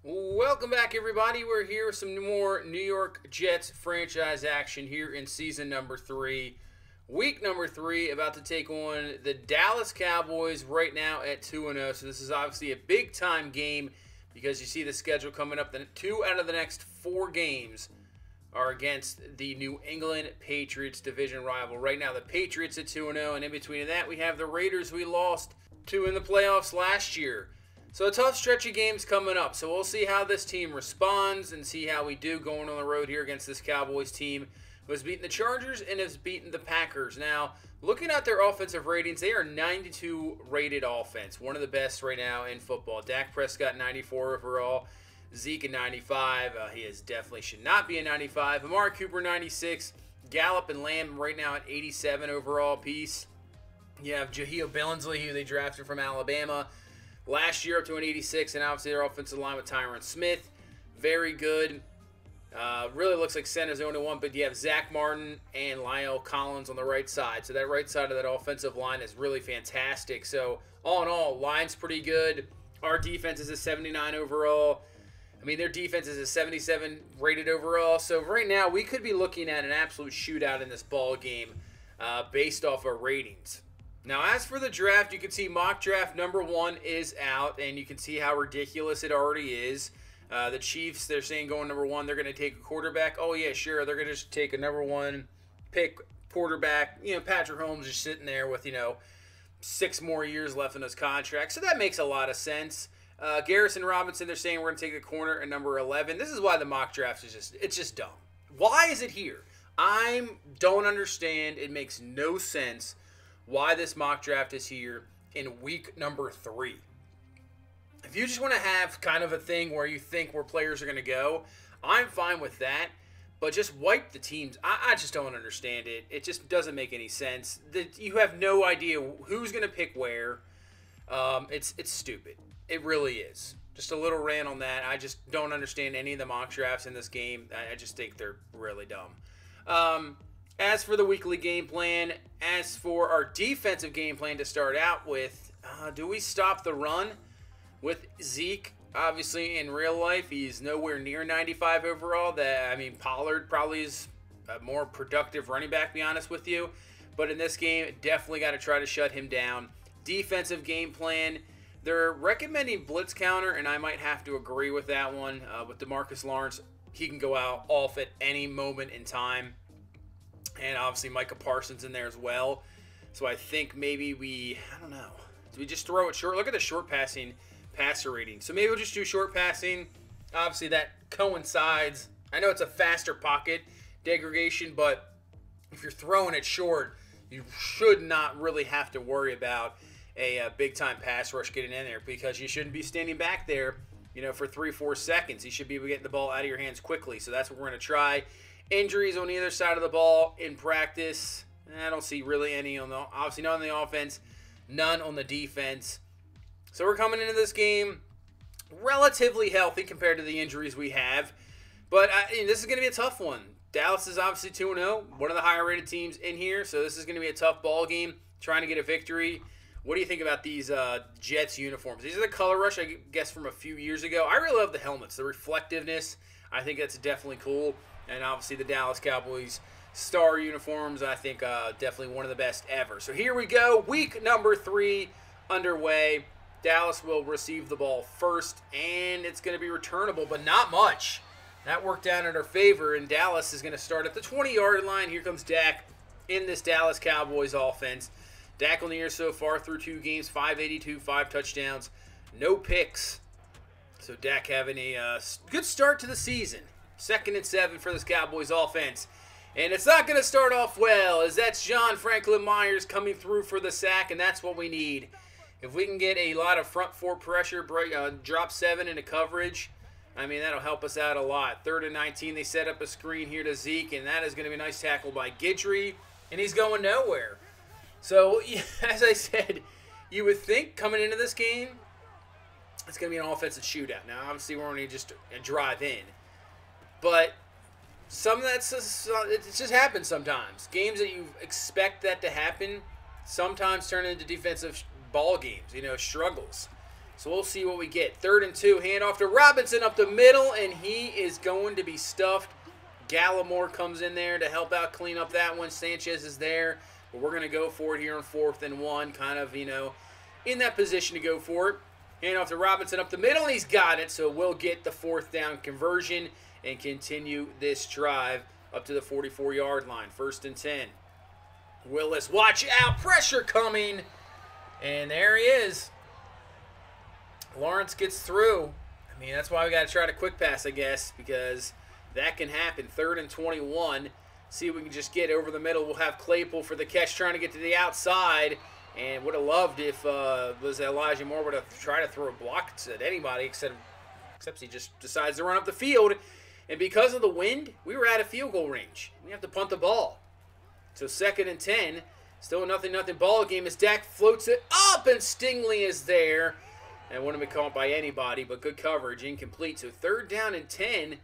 Welcome back, everybody. We're here with some more New York Jets franchise action here in season number 3. Week number 3, about to take on the Dallas Cowboys right now at 2-0. So this is obviously a big-time game because you see the schedule coming up. The 2 out of the next 4 games are against the New England Patriots division rival. Right now, the Patriots at 2-0, and in between that, we have the Raiders we lost to in the playoffs last year. So a tough stretch of games coming up. So we'll see how this team responds and see how we do going on the road here against this Cowboys team who has beaten the Chargers and has beaten the Packers. Now, looking at their offensive ratings, they are 92 rated offense. One of the best right now in football. Dak Prescott 94 overall. Zeke at 95. He definitely should not be a 95. Amari Cooper 96. Gallup and Lamb right now at 87 overall apiece. You have Jahleel Billingsley, who they drafted from Alabama last year, up to an 86, and obviously their offensive line with Tyron Smith, very good. Really looks like center's the only one, but you have Zach Martin and Lyle Collins on the right side. So that right side of that offensive line is really fantastic. So all in all, line's pretty good. Our defense is a 79 overall. I mean, their defense is a 77 rated overall. So right now, we could be looking at an absolute shootout in this ball game based off our ratings. Now, as for the draft, you can see mock draft number 1 is out, and you can see how ridiculous it already is. The Chiefs, they're saying going number 1, they're going to take a quarterback. Oh, yeah, sure, they're going to just take a number 1 pick quarterback. You know, Patrick Mahomes is sitting there with, 6 more years left in his contract, so that makes a lot of sense. Garrison Robinson, they're saying we're going to take a corner at number 11. This is why the mock draft is just dumb. Why is it here? I don't understand. It makes no sense why this mock draft is here in week number 3. If you just want to have kind of a thing where you think where players are going to go, I'm fine with that. But just wipe the teams. I just don't understand it. It just doesn't make any sense. You have no idea who's going to pick where. It's stupid. It really is. Just a little rant on that. I just don't understand any of the mock drafts in this game. I just think they're really dumb. As for the weekly game plan, as for our defensive game plan to start out with, do we stop the run with Zeke? Obviously, in real life, he's nowhere near 95 overall. Pollard probably is a more productive running back, to be honest with you. But in this game, definitely got to try to shut him down. Defensive game plan, they're recommending blitz counter, and I might have to agree with that one. With DeMarcus Lawrence, he can go out off at any moment in time. And obviously Micah Parsons in there as well. So I think maybe I don't know. Do we just throw it short? Look at the short passing passer rating. So maybe we'll just do short passing. Obviously that coincides. I know it's a faster pocket degradation, but if you're throwing it short, you should not really have to worry about a big-time pass rush getting in there because you shouldn't be standing back there, for 3-4 seconds. You should be able to get the ball out of your hands quickly. So that's what we're going to try. Injuries on either side of the ball in practice. I don't see really any obviously none on the offense, none on the defense. So we're coming into this game relatively healthy compared to the injuries we have. But this is going to be a tough one. Dallas is obviously 2-0, one of the higher rated teams in here. So this is going to be a tough ball game, trying to get a victory. What do you think about these Jets uniforms? These are the color rush, I guess, from a few years ago. I really love the helmets, the reflectiveness. I think that's definitely cool. And obviously the Dallas Cowboys star uniforms, I think definitely one of the best ever. So here we go. Week number 3 underway. Dallas will receive the ball first, and it's going to be returnable, but not much. That worked out in our favor, and Dallas is going to start at the 20-yard line. Here comes Dak in this Dallas Cowboys offense. Dak on the year so far through 2 games, 582, 5 touchdowns, no picks. So Dak having a good start to the season. 2nd and 7 for this Cowboys offense. And it's not going to start off well, as that's John Franklin Myers coming through for the sack, and that's what we need. If we can get a lot of front 4 pressure, drop 7 into coverage, that'll help us out a lot. 3rd and 19, they set up a screen here to Zeke, and that is going to be a nice tackle by Guidry, and he's going nowhere. So, as I said, you would think coming into this game, it's going to be an offensive shootout. Now, obviously, we're only just a drive in. But some of that's it just happens sometimes. Games that you expect that to happen sometimes turn into defensive ball games, struggles. So we'll see what we get. 3rd and 2, handoff to Robinson up the middle, and he is going to be stuffed. Gallimore comes in there to help out clean up that one. Sanchez is there, but we're going to go for it here on 4th and 1, kind of, you know, in that position to go for it. Handoff to Robinson up the middle, and he's got it, so we'll get the 4th down conversion and continue this drive up to the 44-yard line. 1st and 10. Willis, watch out, pressure coming, and there he is. Lawrence gets through. I mean, that's why we got to try to quick pass, I guess, because that can happen. 3rd and 21. See if we can just get over the middle. We'll have Claypool for the catch, trying to get to the outside. And would have loved if was Elijah Moore would have tried to throw a block at anybody, except he just decides to run up the field. And because of the wind, we were out of field goal range. We have to punt the ball. So 2nd and 10. Still a nothing ball game as Dak floats it up, and Stingley is there. And wouldn't have been caught by anybody, but good coverage, incomplete. So 3rd down and 10,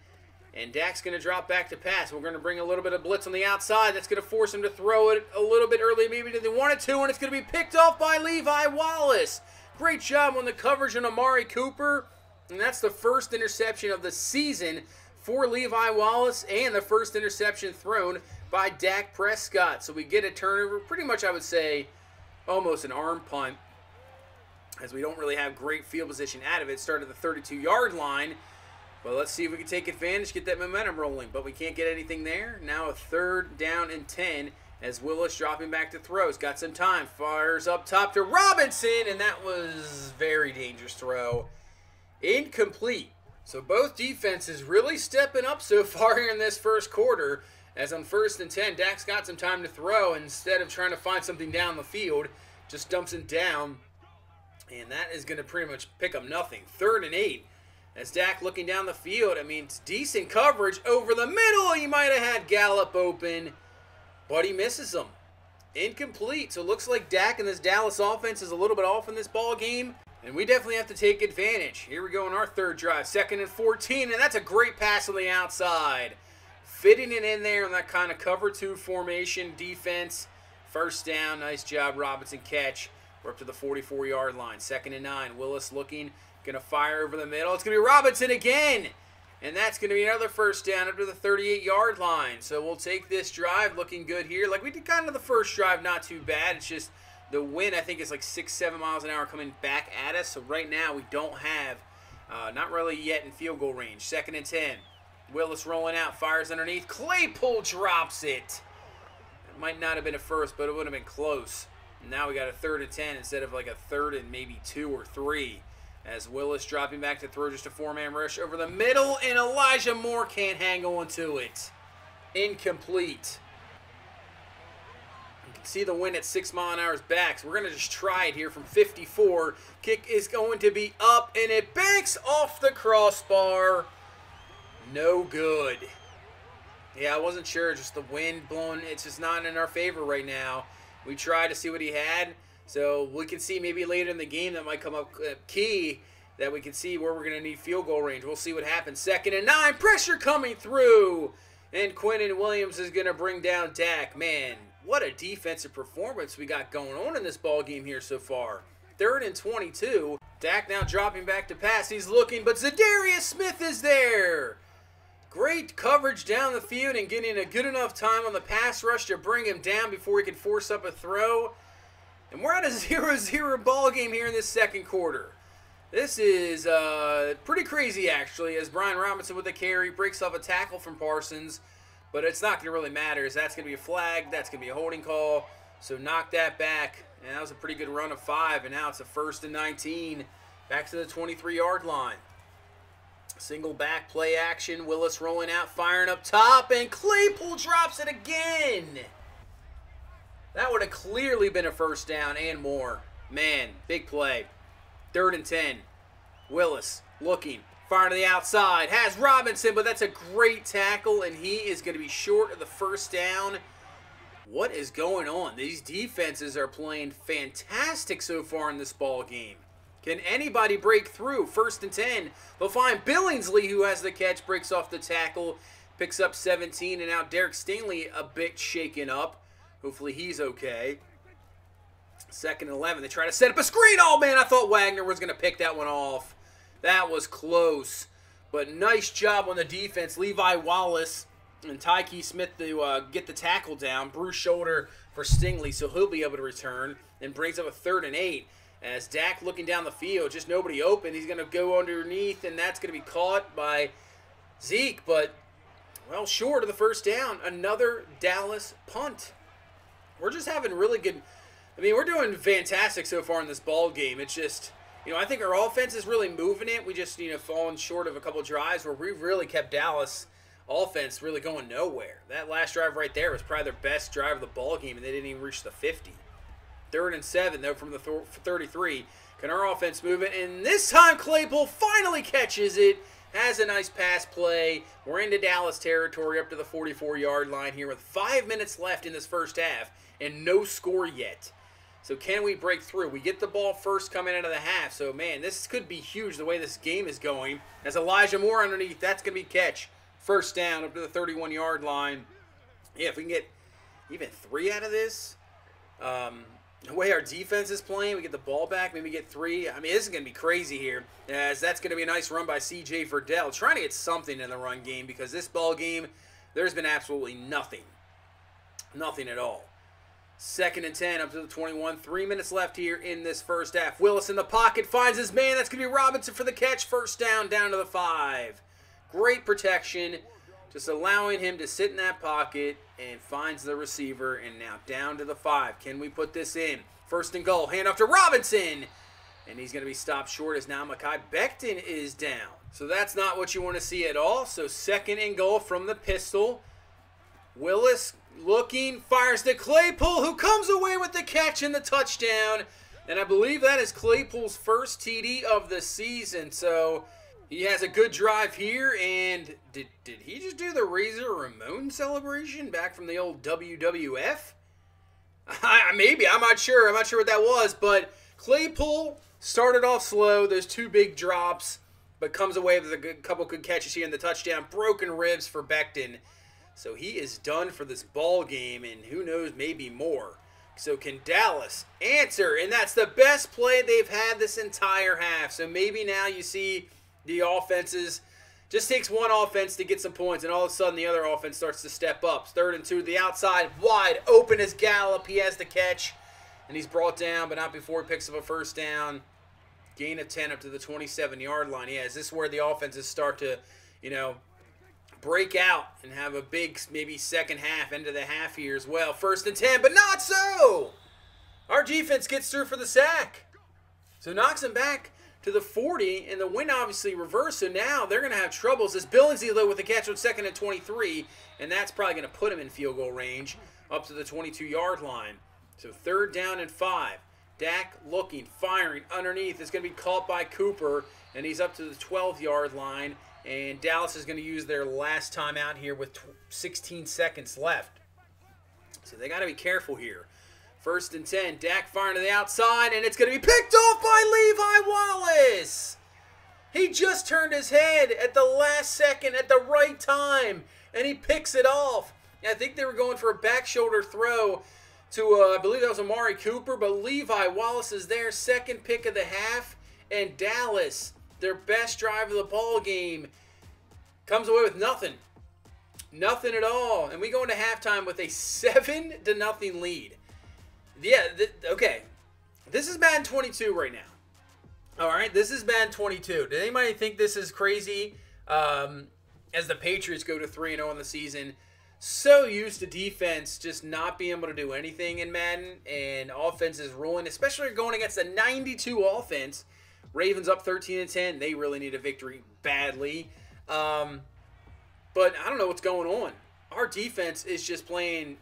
and Dak's going to drop back to pass. We're going to bring a little bit of blitz on the outside. That's going to force him to throw it a little bit early, maybe than they wanted to, and it's going to be picked off by Levi Wallace. Great job on the coverage on Amari Cooper, and that's the 1st interception of the season for Levi Wallace, and the 1st interception thrown by Dak Prescott. So we get a turnover, pretty much I would say almost an arm punt, as we don't really have great field position out of it. Started at the 32-yard line. But let's see if we can take advantage, get that momentum rolling. But we can't get anything there. Now a 3rd down and 10 as Willis dropping back to throw. He's got some time. Fires up top to Robinson, and that was a very dangerous throw. Incomplete. So both defenses really stepping up so far here in this first quarter. As on 1st and 10, Dak's got some time to throw. Instead of trying to find something down the field, just dumps it down. And that is going to pretty much pick up nothing. 3rd and 8. As Dak looking down the field. I mean, it's decent coverage over the middle. He might have had Gallup open, but he misses him. Incomplete. So it looks like Dak and this Dallas offense is a little bit off in this ball game. And we definitely have to take advantage. Here we go on our 3rd drive. 2nd and 14. And that's a great pass on the outside. Fitting it in there in that kind of cover 2 formation defense. 1st down. Nice job, Robinson catch. We're up to the 44-yard line. 2nd and 9. Willis looking. Going to fire over the middle. It's going to be Robinson again. And that's going to be another 1st down up to the 38-yard line. So we'll take this drive looking good here. Like we did kind of the first drive, not too bad. It's just the wind, I think, is like 6-7 miles an hour coming back at us. So right now we don't have, not really yet in field goal range. 2nd and 10. Willis rolling out. Fires underneath. Claypool drops it. It might not have been a first, but it would have been close. Now we got a 3rd and 10 instead of like a 3rd and maybe 2 or 3. As Willis dropping back to throw just a 4-man rush over the middle, and Elijah Moore can't hang on to it. Incomplete. You can see the wind at 6 mile an hour's back, so we're going to just try it here from 54. Kick is going to be up, and it banks off the crossbar. No good. Yeah, I wasn't sure, just the wind blowing, it's just not in our favor right now. We tried to see what he had, so we can see maybe later in the game that might come up key that we can see where we're going to need field goal range. We'll see what happens. 2nd and 9, pressure coming through, and Quinnen Williams is going to bring down Dak. Man, what a defensive performance we got going on in this ball game here so far. 3rd and 22. Dak now dropping back to pass. He's looking, but Zadarius Smith is there. Great coverage down the field and getting a good enough time on the pass rush to bring him down before he can force up a throw. And we're at a 0-0 ball game here in this 2nd quarter. This is pretty crazy, actually, as Brian Robinson with the carry breaks off a tackle from Parsons. But it's not going to really matter, as that's going to be a flag. That's going to be a holding call. So knock that back. And that was a pretty good run of 5. And now it's a 1st and 19. Back to the 23-yard line. Single back play action. Willis rolling out, firing up top, and Claypool drops it again. That would have clearly been a 1st down and more. Man, big play. 3rd and 10. Willis looking, firing to the outside. Has Robinson, but that's a great tackle, and he is going to be short of the 1st down. What is going on? These defenses are playing fantastic so far in this ball game. Can anybody break through? 1st and 10. They'll find Billingsley, who has the catch, breaks off the tackle, picks up 17, and now Derek Stingley a bit shaken up. Hopefully he's okay. 2nd and 11. They try to set up a screen. Oh, man, I thought Wagner was going to pick that one off. That was close. But nice job on the defense. Levi Wallace and Tyke Smith to get the tackle down. Bruce shoulder for Stingley, so he'll be able to return. And brings up a 3rd and 8. As Dak looking down the field, just nobody open. He's going to go underneath, and that's going to be caught by Zeke. But, well, short of the first down. Another Dallas punt. We're just having really good... I mean, we're doing fantastic so far in this ball game. It's just, I think our offense is really moving it. We just, fallen short of a couple drives where we really kept Dallas offense really going nowhere. That last drive right there was probably their best drive of the ball game, and they didn't even reach the 50. 3rd and 7, though, from the 33. Can our offense move it? And this time, Claypool finally catches it. Has a nice pass play. We're into Dallas territory up to the 44-yard line here with 5 minutes left in this first half and no score yet. So can we break through? We get the ball first coming out of the half. So, man, this could be huge the way this game is going. As Elijah Moore underneath, that's going to be catch. First down up to the 31-yard line. Yeah, if we can get even 3 out of this, the way our defense is playing, we get the ball back, maybe get 3. I mean, this is going to be crazy here, as that's going to be a nice run by C.J. Verdell, trying to get something in the run game, because this ball game, there's been absolutely nothing. Nothing at all. 2nd and 10 up to the 21. 3 minutes left here in this first half. Willis in the pocket, finds his man. That's going to be Robinson for the catch. First down to the 5. Great protection. Just allowing him to sit in that pocket and finds the receiver. And now down to the 5. Can we put this in? 1st and goal. Hand off to Robinson. And he's going to be stopped short as now Mekhi Becton is down. So that's not what you want to see at all. So 2nd and goal from the pistol. Willis looking, fires to Claypool, who comes away with the catch and the touchdown. And I believe that is Claypool's first TD of the season. So he has a good drive here. And did he just do the Razor Ramon celebration back from the old WWF? Maybe. I'm not sure. I'm not sure what that was. But Claypool started off slow. Those 2 big drops. But comes away with a couple good catches here in the touchdown. Broken ribs for Becton. So he is done for this ball game, and who knows, maybe more. So can Dallas answer? And that's the best play they've had this entire half. So maybe now you see the offenses, just takes one offense to get some points, and all of a sudden the other offense starts to step up. 3rd and 2 to the outside, wide open is Gallup. He has the catch, and he's brought down, but not before he picks up a first down. Gain of 10 up to the 27-yard line. Yeah, is this where the offenses start to, break out and have a big, maybe second half, end of the half here as well? 1st and 10, but not so! Our defense gets through for the sack. So knocks him back to the 40, and the win obviously reversed, so now they're going to have troubles as Billingsley with the catch on 2nd and 23, and that's probably going to put him in field goal range up to the 22-yard line. So 3rd down and 5. Dak looking, firing underneath. It's going to be caught by Cooper, and he's up to the 12-yard line. And Dallas is going to use their last time out here with 16 seconds left. So they got to be careful here. 1st and 10. Dak firing to the outside, and it's going to be picked off by Levi Wallace. He just turned his head at the last second at the right time, and he picks it off. I think they were going for a back shoulder throw to, I believe that was Amari Cooper, but Levi Wallace is there. 2nd pick of the half, and Dallas, their best drive of the ball game, comes away with nothing. Nothing at all. And we go into halftime with a 7-0 lead. Yeah, okay. This is Madden 22 right now. All right, this is Madden 22. Did anybody think this is crazy? As the Patriots go to 3-0 in the season, so used to defense just not being able to do anything in Madden, and offense is rolling, especially going against a 92 offense. Ravens up 13-10. They really need a victory badly. But I don't know what's going on. Our defense is just playing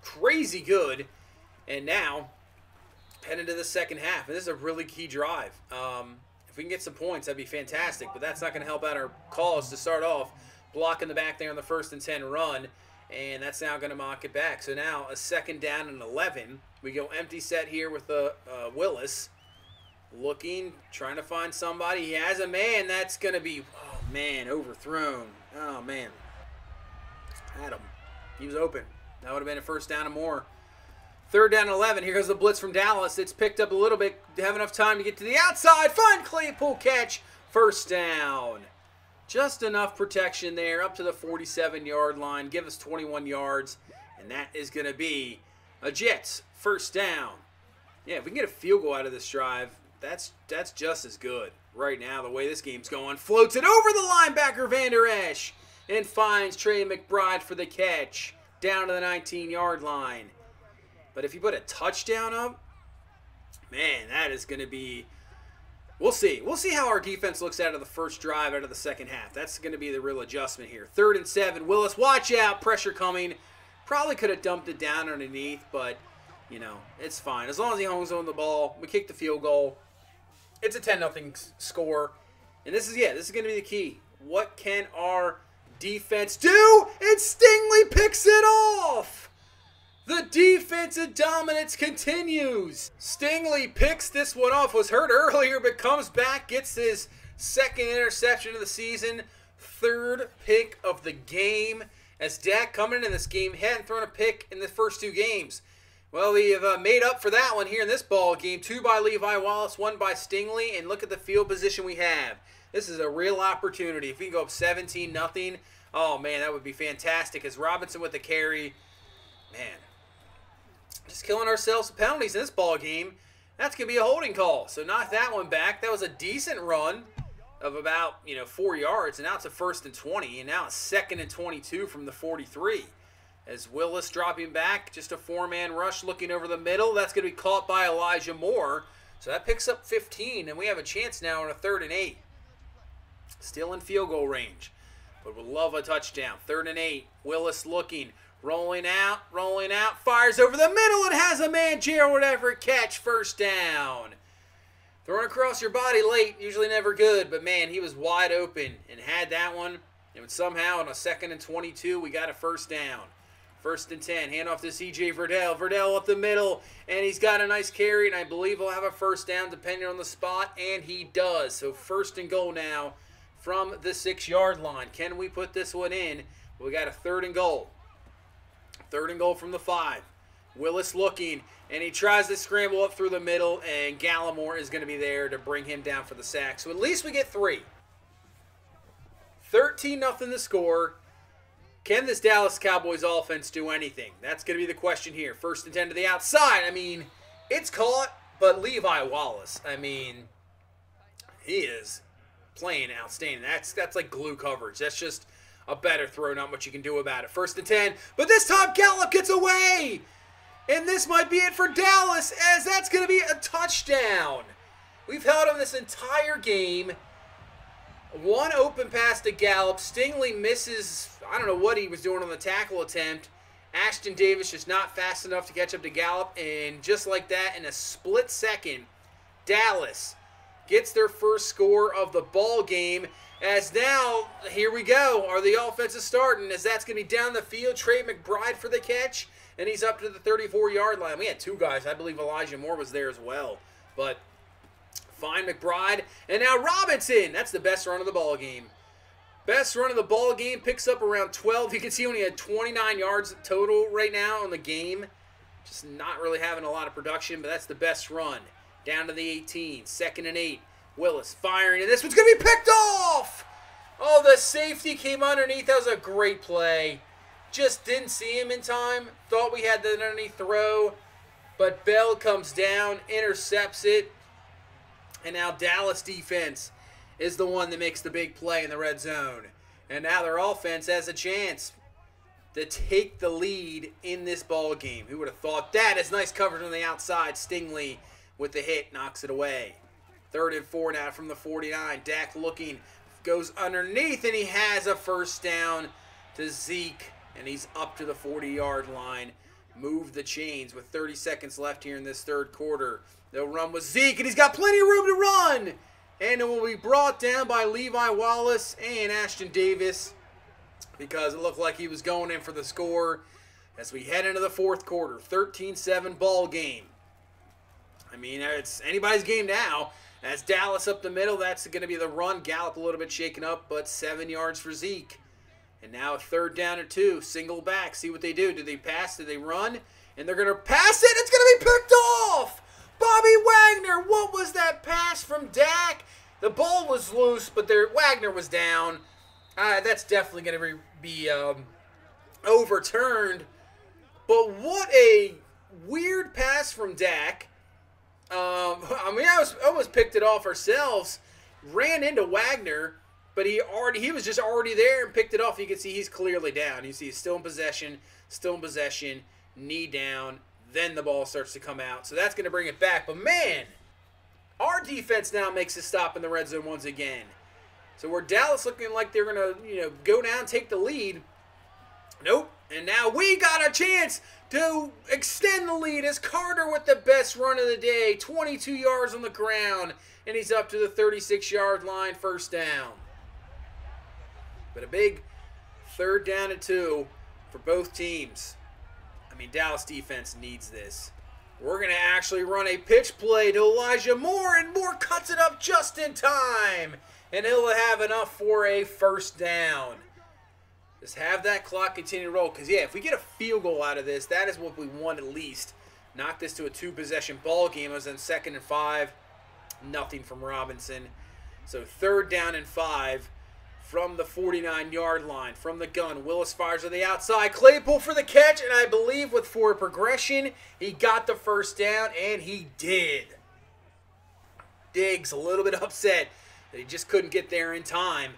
crazy good. And now, heading to the second half. And this is a really key drive. If we can get some points, that'd be fantastic. But that's not going to help out our cause to start off. Blocking the back there on the 1st and 10 run. And that's now going to mock it back. So now, a 2nd down and 11. We go empty set here with Willis. Looking, trying to find somebody. He has a man. That's going to be, oh, man, overthrown. Oh, man. Had him. He was open. That would have been a 1st down and more. Third down and 11. Here goes the blitz from Dallas. It's picked up a little bit. Have enough time to get to the outside. Fun Claypool catch. First down. Just enough protection there up to the 47-yard line. Give us 21 yards. And that is going to be a Jets first down. Yeah, if we can get a field goal out of this drive, that's just as good. Right now, the way this game's going. Floats it over the linebacker, Van Der Esch. And finds Trey McBride for the catch. Down to the 19-yard line. But if you put a touchdown up, man, that is going to be... We'll see. We'll see how our defense looks out of the first drive, out of the second half. That's going to be the real adjustment here. 3rd and 7. Willis, watch out. Pressure coming. Probably could have dumped it down underneath, but, you know, it's fine. As long as he holds on the ball, we kick the field goal. It's a 10-0 score. And this is going to be the key. What can our defense do? And Stingley picks it off. The defensive dominance continues. Stingley picks this one off. Was hurt earlier, but comes back, gets his 2nd interception of the season. 3rd pick of the game. As Dak coming into this game hadn't thrown a pick in the first 2 games. Well, we have made up for that one here in this ball game. 2 by Levi Wallace, 1 by Stingley, and look at the field position we have. This is a real opportunity. If we can go up 17-0, oh man, that would be fantastic. As Robinson with the carry, man. Just killing ourselves with penalties in this ball game. That's going to be a holding call. So knock that one back. That was a decent run of about 4 yards. And now it's a 1st and 20. And now it's 2nd and 22 from the 43. As Willis dropping back. Just a 4-man rush looking over the middle. That's going to be caught by Elijah Moore. So that picks up 15. And we have a chance now on a 3rd and 8. Still in field goal range. But we'll love a touchdown. 3rd and 8. Willis looking. Rolling out, fires over the middle and has a man, Gerald Everett, catch, first down. Throwing across your body late, usually never good, but man, he was wide open and had that one. And somehow on a 2nd and 22, we got a first down. 1st and 10, hand off to C.J. Verdell. Verdell up the middle, and he's got a nice carry, and I believe he'll have a first down depending on the spot, and he does. So 1st and goal now from the 6-yard line. Can we put this one in? We got a 3rd and goal. 3rd and goal from the 5. Willis looking, and he tries to scramble up through the middle, and Gallimore is going to be there to bring him down for the sack. So at least we get 3. 13-0 the score. Can this Dallas Cowboys offense do anything? That's going to be the question here. 1st and 10 to the outside. I mean, it's caught, but Levi Wallace, I mean, he is playing outstanding. That's like glue coverage. That's just a better throw, not much you can do about it. 1st and 10, but this time Gallup gets away! And this might be it for Dallas, as that's going to be a touchdown. We've held him this entire game. 1 open pass to Gallup. Stingley misses, I don't know what he was doing on the tackle attempt. Ashton Davis just not fast enough to catch up to Gallup, and just like that, in a split second, Dallas gets their first score of the ball game. As now, here we go, are the offenses starting, as that's going to be down the field. Trey McBride for the catch, and he's up to the 34-yard line. We had 2 guys. I believe Elijah Moore was there as well. But fine McBride, and now Robinson. That's the best run of the ball game. Best run of the ball game, picks up around 12. You can see only had 29 yards total right now in the game. Just not really having a lot of production, but that's the best run. Down to the 18, 2nd and 8. Willis firing, and this one's going to be picked off! Oh, the safety came underneath. That was a great play. Just didn't see him in time. Thought we had the underneath throw, but Bell comes down, intercepts it, and now Dallas defense is the one that makes the big play in the red zone. And now their offense has a chance to take the lead in this ball game. Who would have thought that? It's nice coverage on the outside. Stingley with the hit knocks it away. 3rd and 4 now from the 49. Dak looking, goes underneath, and he has a first down to Zeke, and he's up to the 40-yard line. Move the chains with 30 seconds left here in this 3rd quarter. They'll run with Zeke, and he's got plenty of room to run. And it will be brought down by Levi Wallace and Ashton Davis, because it looked like he was going in for the score as we head into the 4th quarter. 13-7 ball game. I mean, it's anybody's game now. As Dallas up the middle, that's going to be the run. Gallup a little bit shaken up, but 7 yards for Zeke. And now a 3rd down or 2. Single back. See what they do. Do they pass? Do they run? And they're going to pass it. It's going to be picked off. Bobby Wagner. What was that pass from Dak? The ball was loose, but Wagner was down. That's definitely going to be overturned. But what a weird pass from Dak. I mean, I almost picked it off ourselves. Ran into Wagner, but he was just already there and picked it off. You can see he's clearly down. You see he's still in possession, knee down. Then the ball starts to come out. So that's going to bring it back. But man, our defense now makes a stop in the red zone once again. So where Dallas looking like they're going to, go down, take the lead. Nope. And now we got a chance to extend the lead as Carter with the best run of the day. 22 yards on the ground. And he's up to the 36-yard line, first down. But a big 3rd down and 2 for both teams. I mean, Dallas defense needs this. We're going to actually run a pitch play to Elijah Moore, and Moore cuts it up just in time. And he'll have enough for a first down. Just have that clock continue to roll. Because, yeah, if we get a field goal out of this, that is what we want at least. Knock this to a 2-possession ball game. It was in 2nd and 5. Nothing from Robinson. So 3rd down and 5 from the 49-yard line. From the gun, Willis fires to the outside. Claypool for the catch, and I believe with forward progression, he got the first down, and he did. Diggs a little bit upset that he just couldn't get there in time.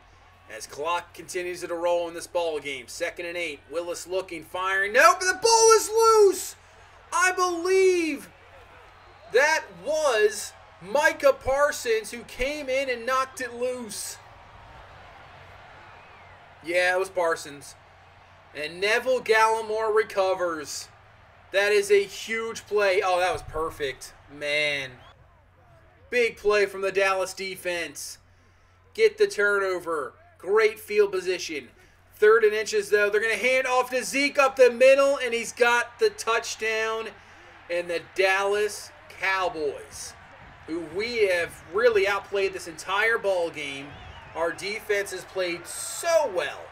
As clock continues to roll in this ball game. 2nd and 8. Willis looking, firing. Nope, the ball is loose. I believe that was Micah Parsons who came in and knocked it loose. Yeah, it was Parsons. And Neville Gallimore recovers. That is a huge play. Oh, that was perfect. Man. Big play from the Dallas defense. Get the turnover. Great field position. 3rd and inches, though. They're going to hand off to Zeke up the middle, and he's got the touchdown. And the Dallas Cowboys, who we have really outplayed this entire ball game. Our defense has played so well.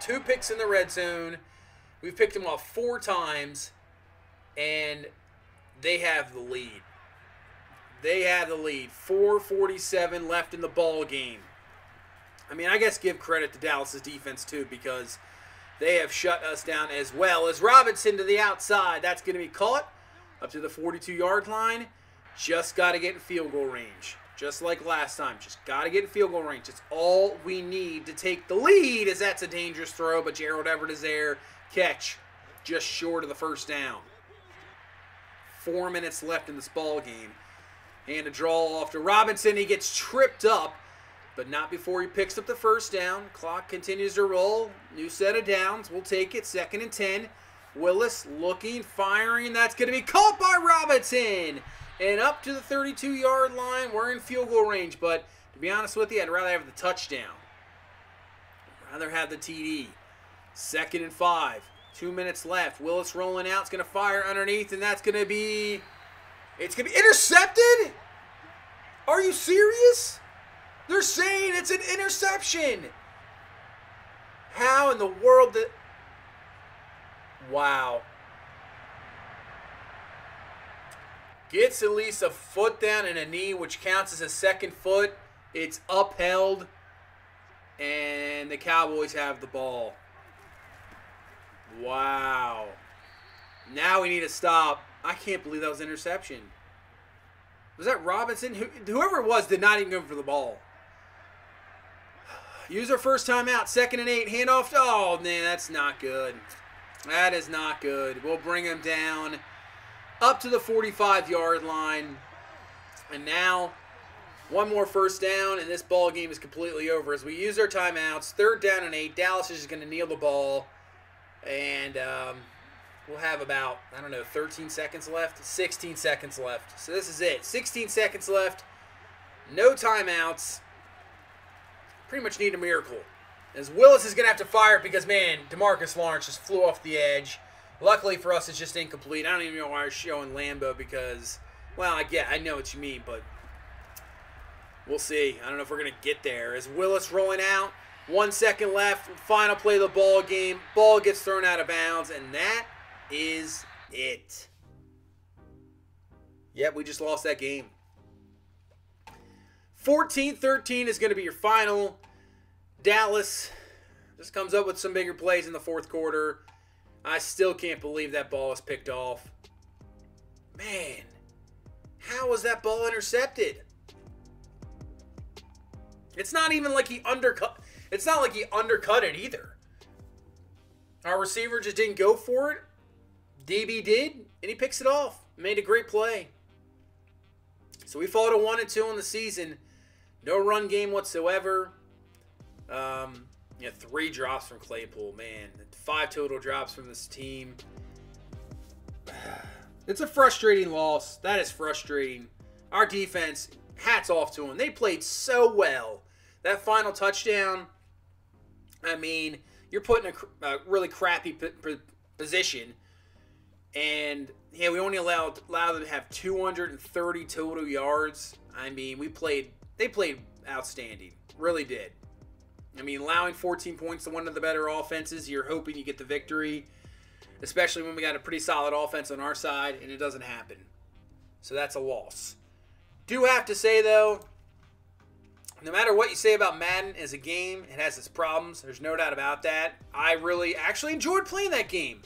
2 picks in the red zone. We've picked them off 4 times, and they have the lead. They have the lead. 4:47 left in the ball game. I mean, I guess give credit to Dallas's defense, too, because they have shut us down as well. As Robinson to the outside. That's going to be caught up to the 42-yard line. Just got to get in field goal range. Just like last time. Just got to get in field goal range. It's all we need to take the lead, as that's a dangerous throw, but Gerald Everett is there. Catch just short of the first down. 4 minutes left in this ball game. And a draw off to Robinson. He gets tripped up, but not before he picks up the first down. Clock continues to roll. New set of downs. We'll take it. 2nd and 10. Willis looking, firing. That's going to be caught by Robinson. And up to the 32-yard line. We're in field goal range. But to be honest with you, I'd rather have the touchdown. I'd rather have the TD. 2nd and 5. 2 minutes left. Willis rolling out. It's going to fire underneath, and that's going to be... It's going to be intercepted? Are you serious? They're saying it's an interception. How in the world did... Wow. Gets at least a foot down and a knee, which counts as a 2nd foot. It's upheld. And the Cowboys have the ball. Wow. Now we need to stop. I can't believe that was an interception. Was that Robinson? Whoever it was did not even go for the ball. Use our first time out. 2nd and 8. Handoff. Oh, man, that's not good. That is not good. We'll bring him down up to the 45-yard line. And now, one more first down, and this ball game is completely over. As we use our timeouts, 3rd down and 8. Dallas is just going to kneel the ball. And we'll have about, 13 seconds left? 16 seconds left. So this is it. 16 seconds left. No timeouts. Pretty much need a miracle. As Willis is going to have to fire it because, man, DeMarcus Lawrence just flew off the edge. Luckily for us, it's just incomplete. I don't even know why I'm showing Lambeau because, well, I know what you mean, but we'll see. I don't know if we're going to get there. As Willis rolling out, 1 second left, final play of the ball game. Ball gets thrown out of bounds, and that is it. Yep, we just lost that game. 14-13 is going to be your final. Dallas just comes up with some bigger plays in the fourth quarter. I still can't believe that ball was picked off. Man, how was that ball intercepted? It's not even like he undercut. It's not like he undercut it either. Our receiver just didn't go for it. DB did, and he picks it off. Made a great play. So we fall to 1-2 in the season. No run game whatsoever. 3 drops from Claypool, man. 5 total drops from this team. It's a frustrating loss. That is frustrating. Our defense, hats off to them. They played so well. That final touchdown, I mean, you're put in a really crappy position. And, yeah, we only allowed them to have 230 total yards. I mean, they played outstanding. Really did. I mean, allowing 14 points to one of the better offenses, you're hoping you get the victory, especially when we got a pretty solid offense on our side, and it doesn't happen. So that's a loss. Do have to say, though, no matter what you say about Madden as a game, it has its problems. There's no doubt about that. I really actually enjoyed playing that game.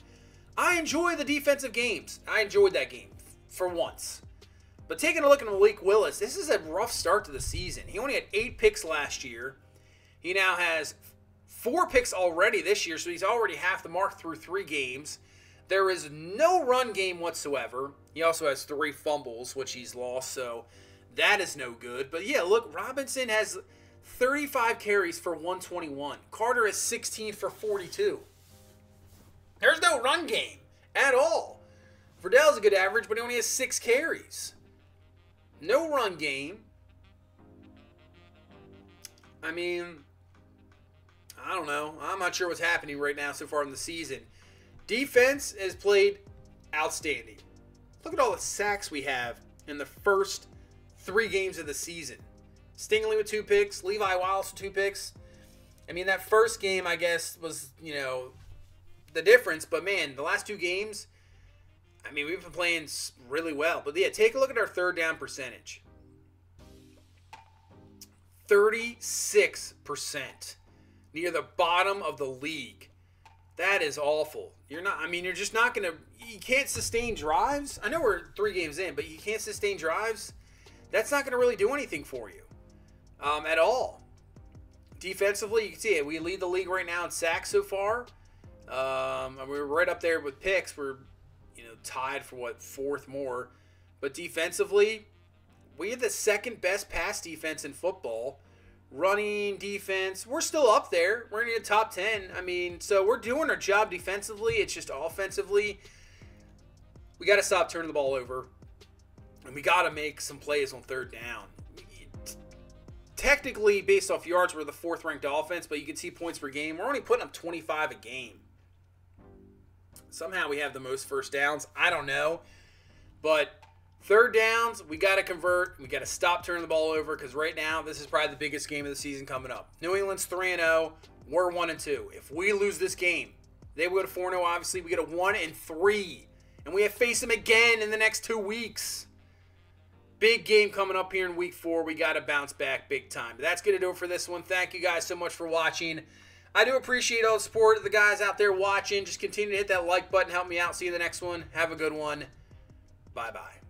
I enjoy the defensive games. I enjoyed that game for once. But taking a look at Malik Willis, this is a rough start to the season. He only had 8 picks last year. He now has 4 picks already this year, so he's already half the mark through 3 games. There is no run game whatsoever. He also has 3 fumbles, which he's lost, so that is no good. But yeah, look, Robinson has 35 carries for 121. Carter has 16 for 42. There's no run game at all. Verdell's a good average, but he only has 6 carries. No run game. I mean, I don't know. I'm not sure what's happening right now so far in the season. Defense has played outstanding. Look at all the sacks we have in the first 3 games of the season. Stingley with 2 picks. Levi Wallace with 2 picks. I mean, that first game, I guess, was, the difference. But, man, the last 2 games, I mean, we've been playing really well. But, yeah, take a look at our third down percentage. 36%. Near the bottom of the league. That is awful. You're just not going to, you can't sustain drives. I know we're 3 games in, but you can't sustain drives. That's not going to really do anything for you at all. Defensively, you can see it. We lead the league right now in sacks so far. We're right up there with picks. We're, tied for 4th more. But defensively, we have the 2nd best pass defense in football. Running defense, we're still up there. We're in the top 10. I mean, so we're doing our job defensively. It's just offensively, we got to stop turning the ball over. And we got to make some plays on 3rd down. Technically, based off yards, we're the 4th ranked offense, but you can see points per game. We're only putting up 25 a game. Somehow we have the most first downs. I don't know. But 3rd downs, we got to convert. We got to stop turning the ball over because right now, this is probably the biggest game of the season coming up. New England's 3-0. We're 1-2. If we lose this game, they go to 4-0, obviously. We get a 1-3. And we have to face them again in the next 2 weeks. Big game coming up here in week 4. We got to bounce back big time. But that's going to do it for this one. Thank you guys so much for watching. I do appreciate all the support of the guys out there watching. Just continue to hit that like button. Help me out. See you in the next one. Have a good one. Bye-bye.